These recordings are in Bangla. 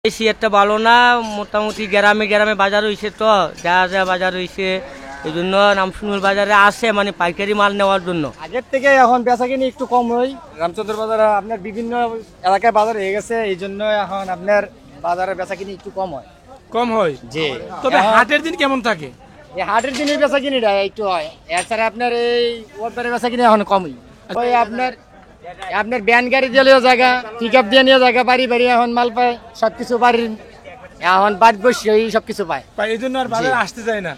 বেশি একটা ভালো না, মোটামুটি গ্রামে গ্রামে বাজার হয়েছে, তো যা যা বাজার হয়েছে এই জন্য রামচন্দ্রপুর বাজারে আসে মানে পাইকারি মাল নেওয়ার জন্য। আগের থেকে এখন বেচা কিনি একটু কম হয়। রামচন্দ্র বাজারে আপনার বিভিন্ন এলাকায় বাজার হয়ে গেছে, এই জন্য এখন আপনার বাজারের বেচা কিনি একটু কম হয়। কম হয় জি। তবে হাটের দিন কেমন থাকে? এই হাটের দিনের বেচা কিনিটা একটু হয়, এছাড়া আপনার এই ওয়ার্ডের বেচা কিনি এখন কমই। ওই আপনার ভ্যান গাড়ি দিলেও জায়গা, পিক আপ দিয়ে নিয়ে জায়গা, বাড়ি বাড়ি এখন মাল পায়, সবকিছু বাড়ির এখন বাড়ি বসে সবকিছু পায়, এই জন্য আর বাজারে আসতে যায় না।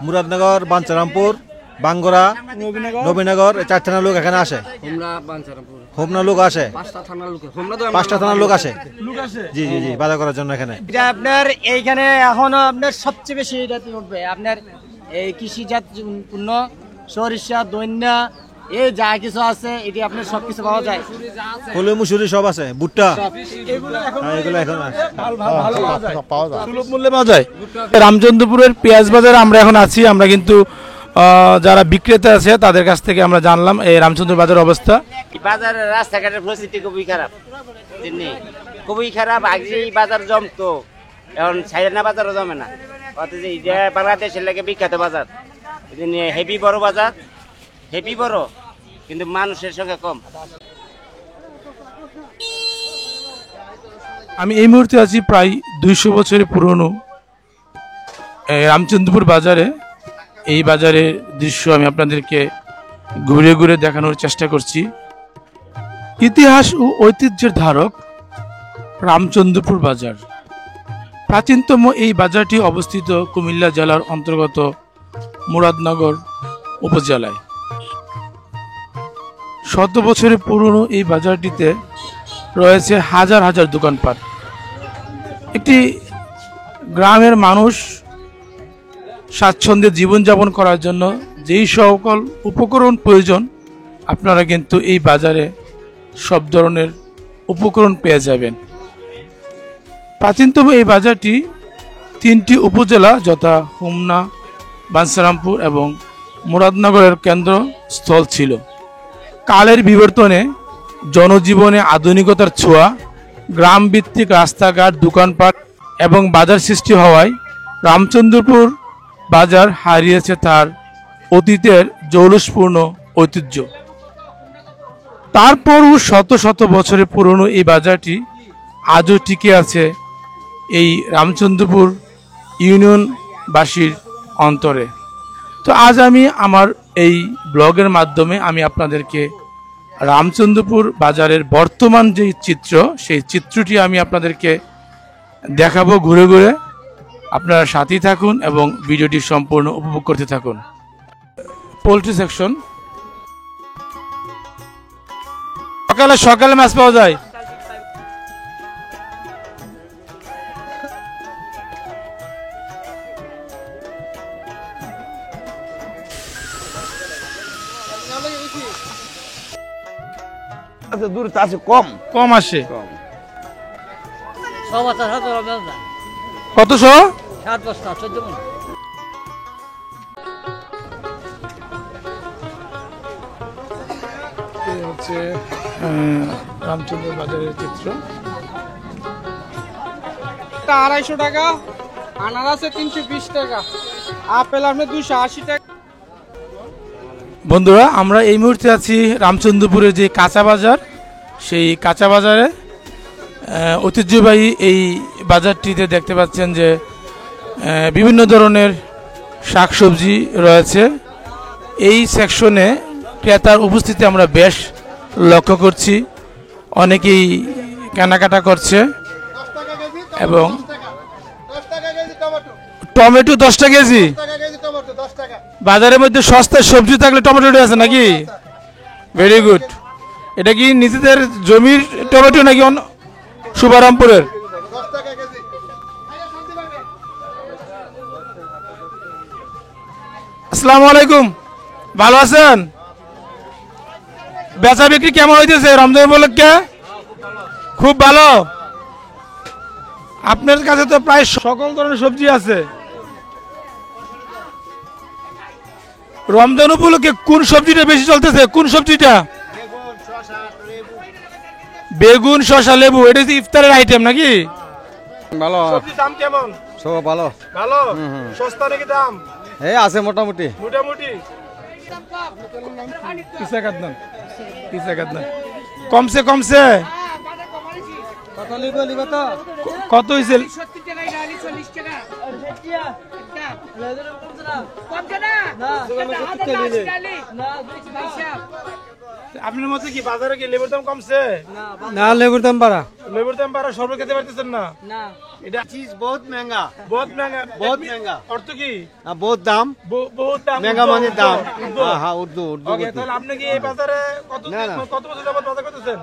মুরাদনগর, বাঞ্ছারামপুর, বাঙ্গরা, নবীনগর, 4 থানার লোক এখানে আসে। হোমনা লোক আসে, 5টা থানার লোক আসে। জি জি জি, বাজার করার জন্য এখানে। এটা আপনার এইখানে এখনো আপনার সবচেয়ে বেশি এটাতে উঠবে আপনার এই কৃষিজাত পণ্য, সরিষা, দৈন্যা, এই যা কিছু আছে এটি আপনার সবকিছু পাওয়া যায়। কলই, মুসুরি সব আছে, ভুট্টা, এগুলো এখন পাওয়া যায়, সুলভ মূল্যে পাওয়া যায়। রামচন্দ্রপুরের পেঁয়াজ বাজারে আমরা এখন আছি। আমরা কিন্তু যারা বিক্রেতা আছে তাদের কাছ থেকে আমরা জানলাম এই রামচন্দ্র বাজারের অবস্থা। বাজারের রাস্তাঘাটের পরিস্থিতি খুবই খারাপ, খুবই খারাপ। আগে এই বাজার জমতো, এখন সাইডানা বাজারও জমে না। অথচ এটা বাংলাদেশের লাগে বিখ্যাত বাজার, হেভি বড় বাজার, হেভি বড়, কিন্তু মানুষের সংখ্যা কম। আমি এই মুহূর্তে আছি প্রায় 200 বছরের পুরনো রামচন্দ্রপুর বাজারে। এই বাজারের দৃশ্য আমি আপনাদেরকে ঘুরে ঘুরে দেখানোর চেষ্টা করছি। ইতিহাস ও ঐতিহ্যের ধারক রামচন্দ্রপুর বাজার। প্রাচীনতম এই বাজারটি অবস্থিত কুমিল্লা জেলার অন্তর্গত মুরাদনগর উপজেলায়। 100 বছরের পুরনো এই বাজারটিতে রয়েছে হাজার হাজার দোকানপাট। একটি গ্রামের মানুষ স্বাচ্ছন্দ্যে জীবনযাপন করার জন্য যেই সকল উপকরণ প্রয়োজন আপনারা কিন্তু এই বাজারে সব ধরনের উপকরণ পেয়ে যাবেন। প্রাচীনতম এই বাজারটি 3টি উপজেলা যথা হোমনা, বাঞ্ছারামপুর এবং মুরাদনগরের কেন্দ্রস্থল ছিল। কালের বিবর্তনে জনজীবনে আধুনিকতার ছোঁয়া, গ্রামভিত্তিক রাস্তাঘাট, দোকানপাট এবং বাজার সৃষ্টি হওয়ায় রামচন্দ্রপুর বাজার হারিয়েছে তার অতীতের জৌলুসপূর্ণ ঐতিহ্য। তারপরও শত শত বছরের পুরনো এই বাজারটি আজও টিকে আছে এই রামচন্দ্রপুর ইউনিয়নবাসীর অন্তরে। তো আজ আমি আমার এই ব্লগের মাধ্যমে আমি আপনাদেরকে রামচন্দ্রপুর বাজারের বর্তমান যে চিত্র, সেই চিত্রটি আমি আপনাদেরকে দেখাবো ঘুরে ঘুরে। আপনারা সাথেই থাকুন এবং ভিডিওটি সম্পূর্ণ উপভোগ করতে থাকুন। পোলট্রি সেকশন, সকালে সকালে মাছ পাওয়া যায়। দূর আছে, কম কম আসে। কত কতশো? 7 বস্তা 14 মণ। হচ্ছে রামচন্দ্র বাজারের চিত্র। 250 টাকা, আনারসে 320 টাকা, আপেল আপনার 280 টাকা। বন্ধুরা, আমরা এই মুহূর্তে আছি রামচন্দ্রপুরের যে কাঁচা বাজার, সেই কাঁচা বাজারে। ঐতিহ্যবাহী এই বাজারটিতে দেখতে পাচ্ছেন যে বিভিন্ন ধরনের শাকসবজি রয়েছে। এই সেকশনে ক্রেতার উপস্থিতি আমরা বেশ লক্ষ্য করছি, অনেকেই কেনাকাটা করছে। এবং টমেটো 10 টাকা কেজি। বাজারের মধ্যে সস্তা সবজি থাকলে টমেটো আছে নাকি? Very good. এটা কি নিজেদের জমির টমেটো নাকি শুভারামপুরের? আসসালামু আলাইকুম, ভালো আছেন? বেচা বিক্রি কেমন হইতেছে রমজান উপলক্ষে? খুব ভালো। আপনার কাছে তো প্রায় সকল ধরনের সবজি আছে। রমজান উপলক্ষে কোন সবজিটা বেশি চলতেছে? কোন সবজিটা? বেগুন, শসা, লেবু। এটা ইফতারের আইটেম নাকি? ভালো সবজির দাম কেমন? সব ভালো ভালো। সস্তা নাকি দাম? এই আছে মোটামুটি মোটামুটি কমছে কমছে কত হয়েছে? আপনার মতে কি বাজারে কি লেবুর দাম কমছে? না, লেবুর দাম বাড়া। লেবুর দাম বাড়া, সর্ব খেতে পারতেছেন না? এটা चीज बहुत महंगा বহুত মেঙ্গা। बहुत महंगा অর্থ কি? बहुत दाम বহুত দাম। महंगा माने दाम উর্দু। हाँ हाँ उर्दू उर्दू ওকে, তাহলে আপনি কি এই বাজারে কত না, না। কত বছর যাবত বাজার করতেছেন?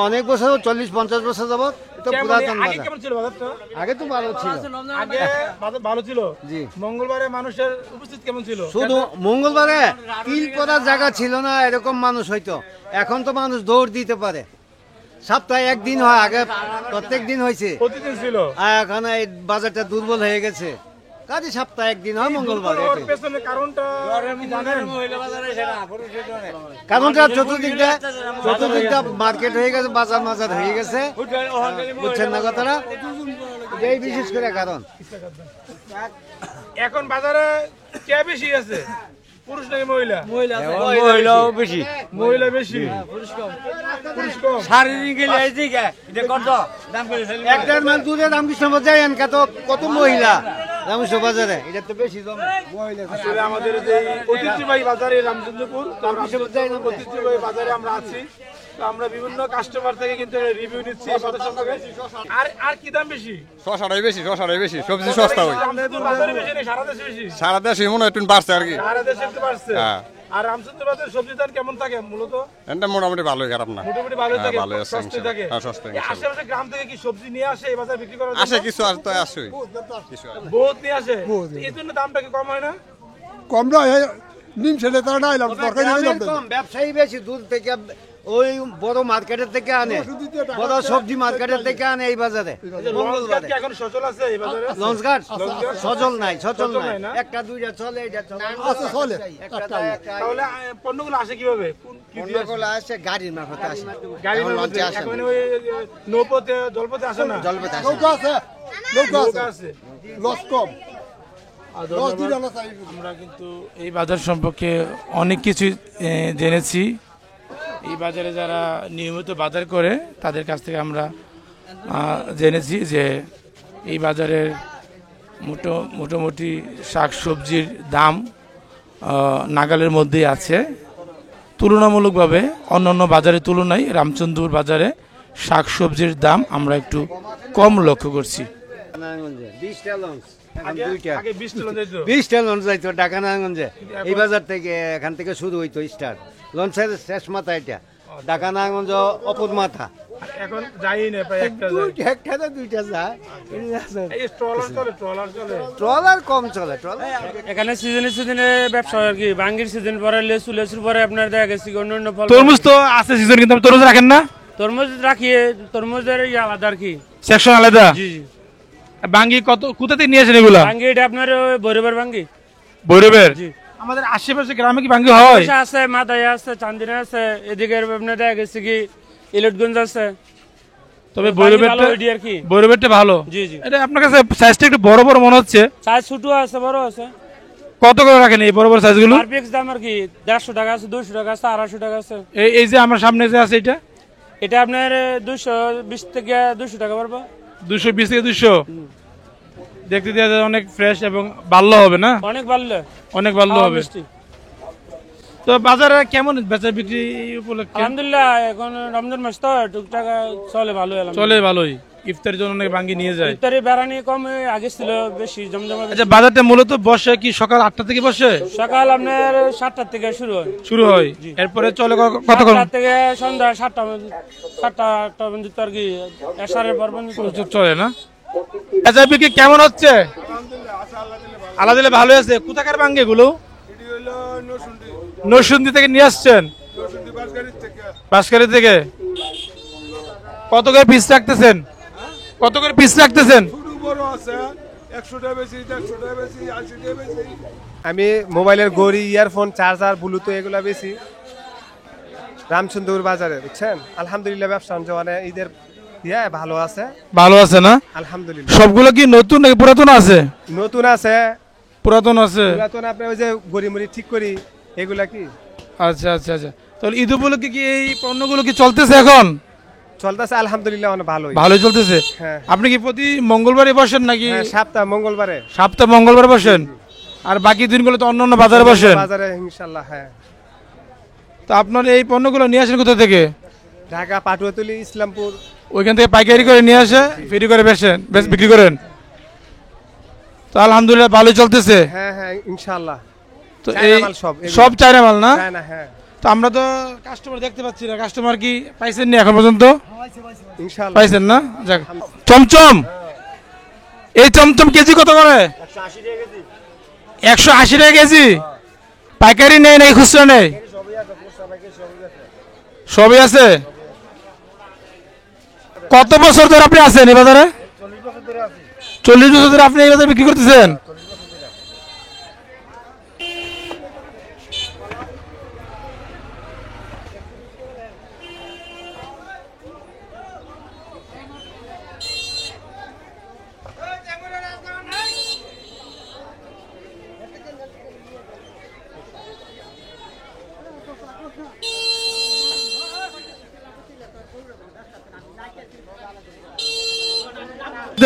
অনেক বছর 40-50 বছর যাবত তো কেমন- পুরাতন আগে বাজার কেমন ছিল বাজারটা? আগে তো ভালো ছিল আগে বাজার ভালো ছিল। জি। মঙ্গলবারে মানুষের উপস্থিত কেমন ছিল? শুধু মঙ্গলবারে তিল করার জায়গা ছিল না, এরকম মানুষ হইতো। এখন তো মানুষ দৌড় দিতে পারে, সপ্তাহে একদিন হয়, আগে প্রত্যেক দিন হয়েছে। প্রতিদিন ছিল। আর এখন এই বাজারটা দুর্বল হয়ে গেছে, কাজে সপ্তাহে একদিন হয় মঙ্গলবার। ওর পেছনে কারণটা কি জানেন? কারণটা চতুর্দিকটা মার্কেট হয়ে গেছে, বাজার মাজার হয়ে গেছে, বুঝছেন না কথাটা? এটাই বিশেষ করে কারণ। এখন বাজারে কে বেশি আছে, পুরুষ নাকি মহিলা? মহিলাও বেশি। মহিলা বেশি, পুরুষ কম। শারীরিক একটার মান দূরে রামকৃষ্ণ বাজার কত মহিলা রামকৃষ্ণ বাজারে, এটা তো বেশি জমে। আসলে আমাদের যে ঐতিহ্যবাহী বাজারে রামচন্দ্রপুর, ঐতিহ্যবাহী বাজারে আমরা আছি। তো আমরা বিভিন্ন কাস্টমার থেকে কিন্তু রিভিউ নিচ্ছি এই বাজার সম্পর্কে। আর কি দাম বেশি? শশাটাই বেশি সবজি সস্তা হয় আমাদের বাজারে বেশি নেই, সারা দেশে বেশি। সারা দেশে মনে হয় একটু বাড়ছে আর কি সারা দেশে একটু বাড়ছে। হ্যাঁ। আর রামচন্দ্র বাজার সবজির দাম কেমন থাকে মূলত? এটা মোটামুটি ভালোই, খারাপ না। মোটামুটি ভালোই থাকে, ভালোই আছে, সস্তায় থাকে। হ্যাঁ, সস্তায়, এই আশেপাশে গ্রাম থেকে কি সবজি নিয়ে আসে এই বাজার বিক্রি করার জন্য? আসে কিছু আর তো আসে কিছু আর বহুত নিয়ে আসে। এই জন্য দামটা কি কম হয় না? কম নয়, নিম ছেলে তারা না এলাম তরকারি গ্রামের কম, ব্যবসায়ী বেশি দূর থেকে, ওই বড় মার্কেটের থেকে আনে, বড় সবজি মার্কেটের থেকে আনে এই বাজারে। লঞ্চ ঘাট কি এখন সচল আছে এই বাজারে? লঞ্চ ঘাট সচল নাই, সচল সচল নাই, নাই না? একটা দুইটা চলে, এটা চলে আছে, চলে। একটা তাহলে পণ্যগুলো আসে কিভাবে? কি দিয়ে আসে? অন্যগুলো আসে গাড়ির মারফতে আসে, গাড়ির এখন মধ্যে লঞ্চে আসে এখন না। ওই নৌপথে জলপথে আসে না? জলপথে আসে নৌকা আছে, নৌকা নৌকা আছে, আছে। লস কম, আর 10 দিন ধন্যবাদ। আনা চাই। আমরা কিন্তু এই বাজার সম্পর্কে অনেক কিছু জেনেছি। এই বাজারে যারা নিয়মিত বাজার করে তাদের কাছ থেকে আমরা জেনেছি যে এই বাজারের মোটামুটি শাক সবজির দাম নাগালের মধ্যেই আছে। তুলনামূলকভাবে অন্যান্য বাজারের তুলনায় রামচন্দ্রপুর বাজারে শাক সবজির দাম আমরা একটু কম লক্ষ্য করছি। 20টা লঞ্চ, এখন আগে দুইটা। 20 টা যাইতো। 20টা লঞ্চ যাইতো ঢাকা নারায়ণগঞ্জে, এই বাজার থেকে, এখান থেকে শুরু হইতো স্টার্ট। লঞ্চের শেষ মাথা এটা, ঢাকা নারায়ণগঞ্জ অপর মাথা। এখন যাই না, প্রায় একটা যায়। একটা না দুইটা যায়, এই ট্রলার চলে, ট্রলার চলে। ট্রলার কম চলে, ট্রলার এখানে সিজনে ব্যবসা আর কি, বাঙ্গির সিজন পরে লেসুর পরে আপনার দেখা গেছে কি অন্য ফল। তরমুজ তো আছে সিজন, কিন্তু তরমুজ রাখেন না? তরমুজ রাখি, তরমুজের আলাদা আর কি। সেকশন আলাদা। জি জি। বাঙ্গি কোথা থেকে নিয়ে আসেন এগুলা? বাঙ্গি এটা আপনার বরিবার বাঙ্গি। ভৈরবের? জি। আমাদের আশেপাশে গ্রামে কি বাঙ্গি হয়? আছে, মাদায় আছে, চান্দিনা আছে, এদিকে আপনার দেখা গেছে কি ইলটগঞ্জ আছে। তবে বাঙ্গি ভালো ওইটি আর কি। ভৈরবেরটা ভালো। জি জি। এটা আপনার কাছে সাইজটা একটু বড় বড় মনে হচ্ছে। সাইজ ছোট আছে, বড় আছে। কত করে রাখেন এই বড় বড় সাইজগুলো? পার পিস দাম আর কি 150 টাকা আছে, 200 টাকা আছে, 250 টাকা আছে। এই যে আমার সামনে যে আছে এটা? এটা আপনার 220 থেকে 200 টাকা পড়বে। 220 থেকে 200। দেখতে দেওয়া যায় অনেক ফ্রেশ এবং ভালো হবে না? অনেক ভালো, অনেক ভালো হবে। তো বাজারে কেমন বেচা বিক্রি উপলক্ষে? আলহামদুলিল্লাহ, এখন রমজান মাস তো টুকটাক চলে ভালো। চলে ভালোই, ইফতারের জন্য অনেক বাঙ্গি নিয়ে যায়। ইফতারি বেড়ানি কম, আগে ছিল বেশি জমজমা। আচ্ছা, বাজারটা মূলত বসে কি সকাল 8টা থেকে বসে? সকাল আপনার 7টা থেকে শুরু হয়। এরপরে চলে কতক্ষণ? 7টা থেকে সন্ধ্যা 7টা 8টা পর্যন্ত আর কি, এশারের পর পর্যন্ত চলে না? বেচা বিক্রি কেমন হচ্ছে? আল্লাহ ভালো আছে। কোথাকার বাঙ্গি এগুলো? নরসিংদী থেকে নিয়ে আসছেন? বাঁশখালী থেকে। কত করে পিস রাখতেছেন? কত করে পিস রাখতেছেন? আমি মোবাইলের ঘড়ি, ইয়ারফোন, চার্জার, ব্লুটুথ এগুলা বেশি রামচন্দ্রপুর বাজারে, বুঝছেন। আলহামদুলিল্লাহ ব্যবসা বাণিজ্য, মানে ঈদের হ্যাঁ ভালো আছে ভালো আছে না? আলহামদুলিল্লাহ। সবগুলো কি নতুন নাকি পুরাতন আছে? নতুন আছে, পুরাতন আছে। পুরাতন আপনি ওই যে গড়িমড়ি ঠিক করি এগুলা কি আচ্ছা আচ্ছা আচ্ছা, তাহলে ঈদ উপলক্ষে কি এই পণ্যগুলো কি চলতেছে এখন? চলতেছে আলহামদুলিল্লাহ, অনেক ভালোই ভালোই চলতেছে। হ্যাঁ। আপনি কি প্রতি মঙ্গলবারে বসেন নাকি? হ্যাঁ, সপ্তাহ মঙ্গলবারে। সপ্তাহ মঙ্গলবারে বসেন, আর বাকি দিনগুলো তো অন্য অন্য বাজারে বসেন? বাজারে ইনশাআল্লাহ। হ্যাঁ। তো আপনার এই পণ্যগুলো নিয়ে আসেন কোথা থেকে? ঢাকা, পাটুয়াতলী, ইসলামপুর। ওইখান থেকে পাইকারি করে নিয়ে আসে ফ্রি করে বিক্রি করেন? তো আলহামদুলিল্লাহ ভালোই চলতেছে। হ্যাঁ হ্যাঁ ইনশাআল্লাহ। তো এই সব চায়না মাল না? চায়না, হ্যাঁ। তো আমরা তো কাস্টমার দেখতে পাচ্ছি না, কাস্টমার কি পাইছেন না এখন পর্যন্ত? ইনশাআল্লাহ পাইছেন না? যাক। চমচম, এই চমচম কেজি কত করে? 180 টাকা কেজি। পাইকারি নেই নাকি খুচরা নেই? সবই আছে। কত বছর ধরে আপনি আছেন এই বাজারে? 40 বছর ধরে আপনি এই বাজারে বিক্রি করতেছেন?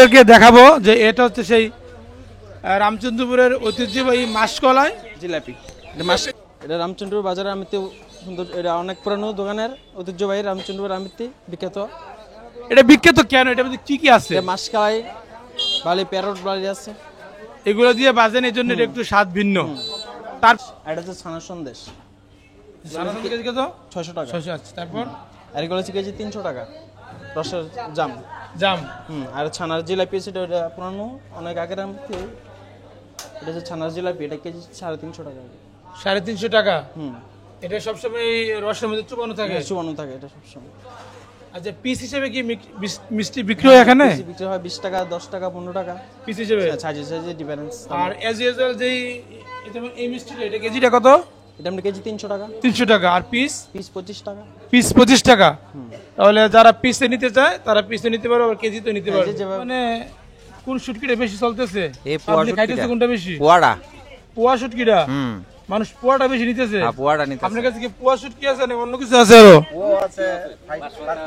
আপনাদেরকে দেখাবো যে এটা হচ্ছে সেই রামচন্দ্রপুরের ঐতিহ্যবাহী মাসকলাই জিলাপি। এটা রামচন্দ্রপুর বাজারে আমিতে সুন্দর, এটা অনেক পুরানো দোকানের ঐতিহ্যবাহী রামচন্দ্রপুর আমিতে বিখ্যাত। এটা বিখ্যাত কেন? এটা মধ্যে কি কি আছে? মাসকলাই, বালি, প্যারট বালি আছে, এগুলো দিয়ে বাজেন, এই জন্য এটা একটু স্বাদ ভিন্ন। তার এটা হচ্ছে ছানার সন্দেশ। ছানার সন্দেশ কেজি কত? 600 টাকা। 600। আচ্ছা, তারপর আর এগুলো হচ্ছে কেজি 300 টাকা। রসের জাম। আর ছানার জিলাপি সেটা ওটা পুরানো, অনেক আগের আমিতে। এটা হচ্ছে ছানার জিলাপি, এটা কেজি 350 টাকা। 350 টাকা। এটা সবসময় রসের মধ্যে চুবানো থাকে? চুবানো থাকে এটা সবসময়। আচ্ছা, পিস হিসেবে কি মিষ্টি বিক্রি হয় এখানে? বিক্রি হয় 20 টাকা, 10 টাকা, 15 টাকা পিস হিসেবে। সাইজে সাইজে ডিফারেন্স। আর এজ ইউজুয়াল যেই এই মিষ্টিটা, এটা কেজিটা কত? এটা আমরা কেজি 300 টাকা। 300 টাকা। আর পিস? পিস 25 টাকা। পিস 25 টাকা। তাহলে যারা পিসে নিতে চায় তারা পিসে নিতে পারবে, আর কেজি তো নিতে পারবে। মানে কোন শুটকিটা বেশি চলতেছে? আপনি খাইতেছে কোনটা বেশি? পোয়াটা। পোয়া শুটকিটা? মানুষ পোয়াটা বেশি নিতেছে। হ্যাঁ, পোয়াটা নিতেছে। আপনার কাছে কি পোয়া শুটকি আছে না অন্য কিছু আছে? আরো পোয়া আছে,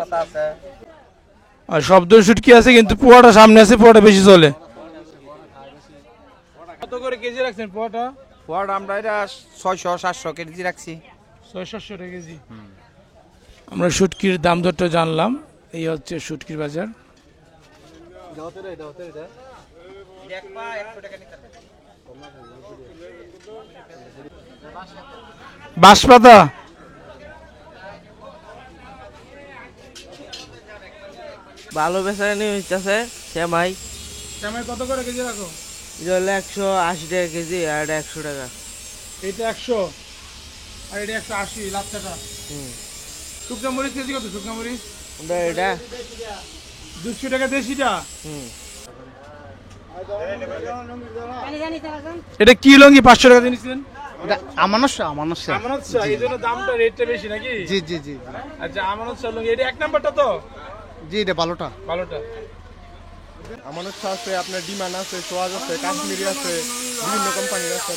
পাতা আছে, আর শব্দ শুটকি আছে, কিন্তু পোয়াটা সামনে আছে, পোয়াটা বেশি চলে। কত করে কেজি রাখছেন পোয়াটা? পোয়াটা আমরা এটা 600-700 কেজি রাখছি। 600-700 টাকা কেজি। আমরা শুটকির দাম দরটা জানলাম। এই হচ্ছে শুটকির বাজার। বাঁশপাতা ভালো বেচারানি হইতেছে। সেমাই কত করে কেজি রাখো? এটা হলো 180 টাকা কেজি, আর এটা 100 টাকা। এটা 100 আর এটা 180 লাচ্চাটা। শুকনা মরিচ কেজি কত? শুকনা মরিচ এটা 200 টাকা দেশিটা। এটা কি লঙ্গি 500 টাকা দিয়েছিলেন? আমানত শাহ। এই জন্য দামটা রেটটা বেশি নাকি? জি জি জি। আচ্ছা, আমানত শাহ লঙ্গি, এটা 1 নাম্বারটা তো? জি, এটা ভালোটা। আমানত শাহ আছে, আপনার ডিমান্ড আছে, সোয়াজ আছে, কাশ্মীরি আছে, বিভিন্ন কোম্পানি আছে।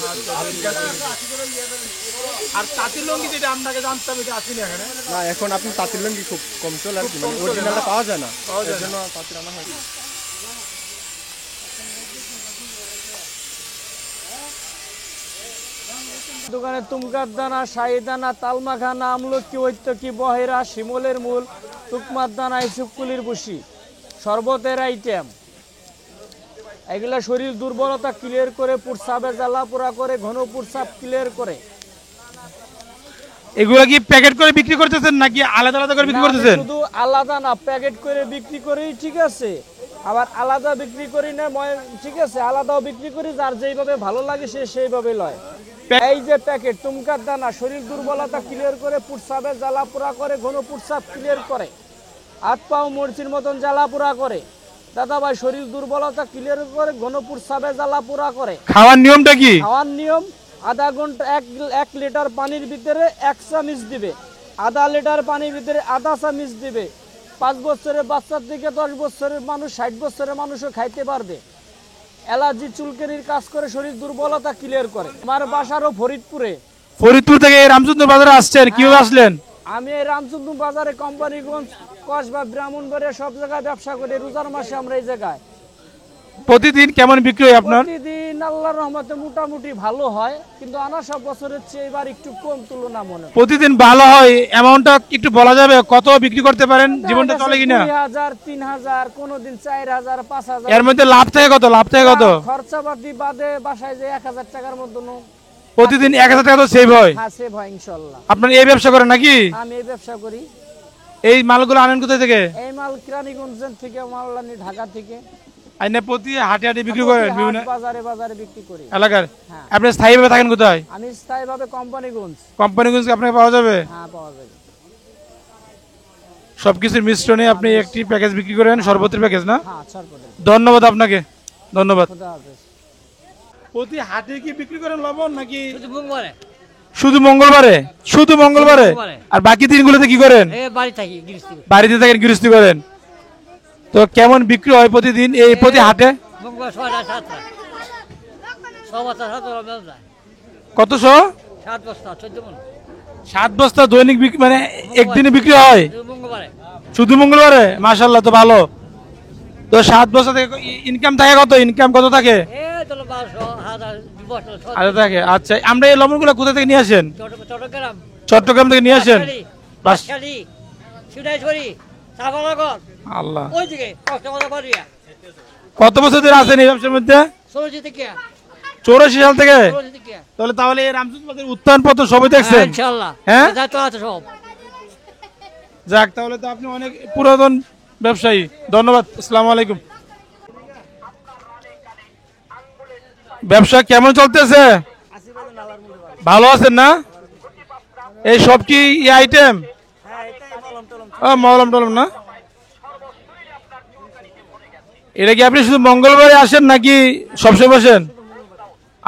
আর তাঁতের লঙ্গি যেটা আপনাকে জানতাম, এটা আসেনি এখানে? না, এখন আপনি তাঁতের লঙ্গি খুব কম চলে আর কি, মানে অরিজিনালটা পাওয়া যায় না, এর জন্য তাঁতের আনা হয়। দোকানে তুমকার দানা, শাহি দানা, তালমাখানা, আমলকি, ঐত্যকি, বহেরা, শিমলের মূল, তুকমার দানা, ইসুকুলির বুসি, শরবতের আইটেম। এগুলা শরীর দুর্বলতা ক্লিয়ার করে, পুরসাবে জ্বালা পোড়া করে, ঘন পুরসাব ক্লিয়ার করে। এগুলো কি প্যাকেট করে বিক্রি করতেছেন নাকি আলাদা আলাদা করে বিক্রি করতেছেন? শুধু আলাদা না, প্যাকেট করে বিক্রি করি, ঠিক আছে। আবার আলাদা বিক্রি করি না, ঠিক আছে, আলাদাও বিক্রি করি, যার যেইভাবে ভালো লাগে সে সেইভাবে লয়। এই যে প্যাকেট তুমকার দানা, শরীর দুর্বলতা ক্লিয়ার করে, পুরসাবে জ্বালা পোড়া করে, ঘন পুরসাব ক্লিয়ার করে, হাত পাও মরচির মতন জ্বালা পোড়া করে। দাদা ভাই, শরীর দুর্বলতা ক্লিয়ার করে, ঘন পুরসাবে জ্বালা পোড়া করে। খাওয়ার নিয়মটা কি? খাওয়ার নিয়ম, আধা ঘন্টা 1 লিটার পানির ভিতরে 1 চামচ দিবে, আধা লিটার পানির ভিতরে আধা চামচ দিবে, 5 বছরের বাচ্চার থেকে 10 বছরের মানুষ 60 বছরের মানুষও খাইতে পারবে। অ্যালার্জি চুলকানির কাজ করে, শরীর দুর্বলতা ক্লিয়ার করে। আমার বাসারও ফরিদপুরে। ফরিদপুর থেকে রামচন্দ্র বাজারে আসছেন, কিভাবে আসলেন? আমি এই রামচন্দ্র বাজারে কোম্পানিগঞ্জ, কসবা, ব্রাহ্মণবাড়িয়া সব জায়গায় ব্যবসা করি। রোজার মাসে আমরা এই জায়গায়। প্রতিদিন কেমন বিক্রি হয় আপনার? প্রতিদিন আল্লাহর রহমতে মোটামুটি ভালো হয়, কিন্তু আনা সব বছরের চেয়ে এবার একটু কম তুলনা মনে হয়। প্রতিদিন ভালো হয়, অ্যামাউন্টটা একটু বলা যাবে? কত বিক্রি করতে পারেন? জীবনটা চলে কিনা? 2000, 3000, কোনদিন 4000, 5000। এর মধ্যে লাভ থাকে কত? লাভ থাকে কত? খরচাপাতি বাদে বাসায় যে 1000 টাকার মতো প্রতিদিন 1000 টাকা তো সেভ হয়? হ্যাঁ, সেভ হয় ইনশাআল্লাহ। আপনার এই ব্যবসা করেন নাকি? আমি এই ব্যবসা করি। এই মালগুলো আনেন কোথা থেকে? এই মাল কিরানীগঞ্জ থেকে, মাল আনি ঢাকা থেকে। আইনে প্রতি হাটে হাটে বিক্রি করেন? বিভিন্ন বাজারে বাজারে বিক্রি করি এলাকার। হ্যাঁ। আপনি স্থায়ীভাবে থাকেন কোথায়? আমি স্থায়ীভাবে কোম্পানিগঞ্জ। কোম্পানিগঞ্জ আপনাকে পাওয়া যাবে? হ্যাঁ, পাওয়া যাবে। সবকিছুর মিশ্রণে আপনি একটি প্যাকেজ বিক্রি করেন, শরবতের প্যাকেজ না? হ্যাঁ, শরবতের। ধন্যবাদ আপনাকে, ধন্যবাদ। খোদা হাফেজ। প্রতি হাটে কি বিক্রি করেন লবণ নাকি শুধু মঙ্গলবারে? শুধু মঙ্গলবারে? শুধু মঙ্গলবারে? আর বাকি দিনগুলোতে কি করেন? বাড়ি থাকি, গৃহস্থী। বাড়িতে থাকেন, গৃহস্থী করেন। তো কেমন বিক্রি হয় প্রতিদিন এই প্রতি হাটে? মঙ্গলবার 6টা 7টা, 6 বস্তা 7 বস্তা। কত? 7 বস্তা 14 মণ। 7 বস্তা দৈনিক মানে একদিনে বিক্রি হয়? মঙ্গলবারে। শুধু মঙ্গলবারে? মাশাআল্লাহ, তো ভালো। তো 7 বস্তা থেকে ইনকাম থাকে কত? ইনকাম কত থাকে? চলো 1200, 1000, 2000 আচ্ছা থাকে। আচ্ছা, আমরা এই লবণগুলো কোথা থেকে নিয়ে আসেন? চট্টগ্রাম। চট্টগ্রাম থেকে নিয়ে আসেন? বাঁশখালী, সিরাজগঞ্জ, সাভারনগর। আল্লাহ, ওইদিকে কষ্টকর বাড়িয়া। কত বছর ধরে আছেন এই ব্যবসার মধ্যে? 84 থেকে। 84 সাল থেকে? 84 থেকে। তাহলে এই রামচন্দ্র বাজারের উত্থান পতন সবই দেখছেন? ইনশাআল্লাহ। হ্যাঁ, দায়িত্ব আছে সব। যাক, তাহলে তো আপনি অনেক পুরাতন ব্যবসায়ী। ধন্যবাদ। আসসালামু আলাইকুম। ব্যবসা কেমন চলতেছে? ভালো আছেন না? এই সব কি আইটেম? মলম টলম না? এটা কি আপনি শুধু মঙ্গলবারে আসেন নাকি সবসময় বসেন?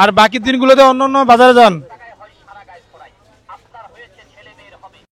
আর বাকি দিনগুলোতে অন্য অন্য বাজারে যান?